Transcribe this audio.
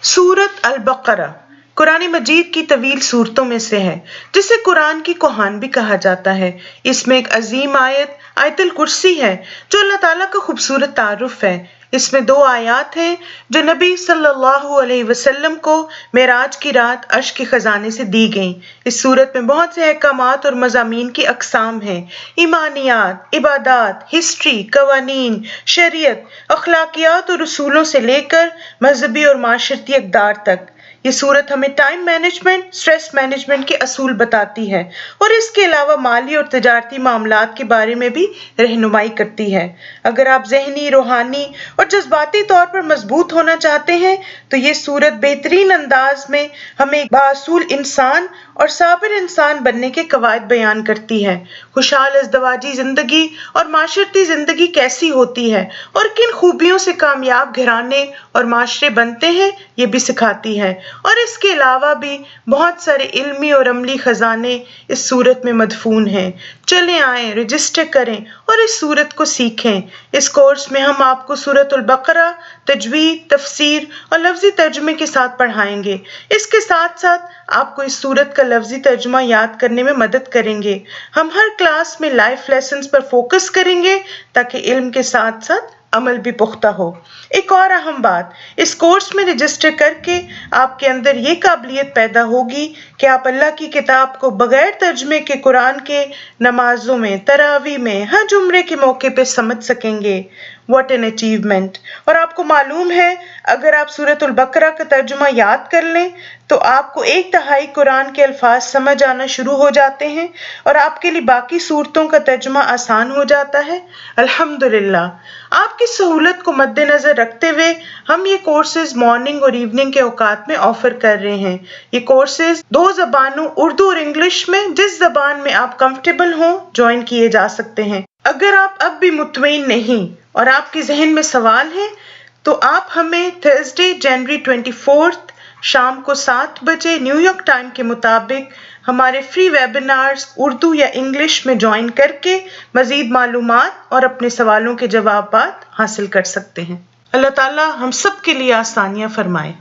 सूरत अल-बकरा कुरान मजीद की तवील सूरतों में से है, जिसे कुरान की कुरान भी कहा जाता है। इसमें एक अजीम आयत आयतुल कुर्सी है, जो अल्लाह ताला का खूबसूरत तारुफ है। इसमें 2 आयात हैं जो नबी सल्लल्लाहु अलैहि वसल्लम को मेराज की रात अर्श के खजाने से दी गईं। इस सूरत में बहुत से अहकामात और मज़ामीन की अक़साम हैं। ईमानियात, इबादात, हिस्ट्री, कवानीन, शरीयत, अखलाकियात और उसूलों से लेकर मजहबी और माशरती अक़दार तक। ये सूरत हमें टाइम मैनेजमेंट, स्ट्रेस मैनेजमेंट के असूल बताती है और इसके अलावा माली और तजारती मामलात के बारे में भी रहनुमाई करती है। अगर आप ज़हनी, रूहानी और जज्बाती तौर पर मजबूत होना चाहते हैं तो ये सूरत बेहतरीन अंदाज में हमें एक बासूल इंसान और साबिर इंसान बनने के कवायद बयान करती है। खुशहाल अज़दवाजी ज़िंदगी और माशरती ज़िंदगी कैसी होती है और किन खूबियों से कामयाब घराने और माशरे बनते हैं, ये भी सिखाती है। और इसके अलावा भी बहुत सारे इल्मी और अमली खजाने इस सूरत में मदफून हैं। चलें आएं, रजिस्टर करें और इस सूरत को सीखें। इस कोर्स में हम आपको सूरत अल-बकरा तजवीद, तफसीर और लफ्जी तर्जुमे के साथ पढ़ाएंगे। इसके साथ साथ आपको इस सूरत का लफ्जी तर्जुमा याद करने में मदद करेंगे। हम हर क्लास में लाइफ लेसन्स पर फोकस करेंगे ताकि इल्म के साथ साथ अमल भी पुख्ता हो। एक और अहम बात, इस कोर्स में रजिस्टर करके आपके अंदर ये काबिलियत पैदा होगी कि आप अल्लाह की किताब को बगैर तर्जुमे के कुरान के नमाजों में, तरावी में, हज उम्रे के मौके पे समझ सकेंगे। What an achievement. और आपको मालूम है, अगर आप सूरत अल-बकरा का तर्जुमा याद कर लें तो आपको 1/3 कुरान के अल्फाज समझ आना शुरू हो जाते हैं और आपके लिए बाकी सूरतों का तर्जुमा आसान हो जाता है। अल्हम्दुलिल्लाह। आपकी सहूलत को मद्देनजर रखते हुए हम ये कोर्सेज मॉर्निंग और इवनिंग के औकात में ऑफर कर रहे हैं। ये कोर्सेज 2 ज़बानों उर्दू और इंग्लिश में, जिस ज़बान में आप कंफर्टेबल हों, ज्वाइन किए जा सकते हैं। अगर आप अब भी मुतमईन नहीं और आपके जहन में सवाल है तो आप हमें थर्सडे जनवरी 24 शाम को 7 बजे न्यूयॉर्क टाइम के मुताबिक हमारे फ्री वेबिनार्स उर्दू या इंग्लिश में ज्वाइन करके मजीद मालूमात और अपने सवालों के जवाब हासिल कर सकते हैं। अल्लाह ताला हम सब के लिए आसानियां फरमाए।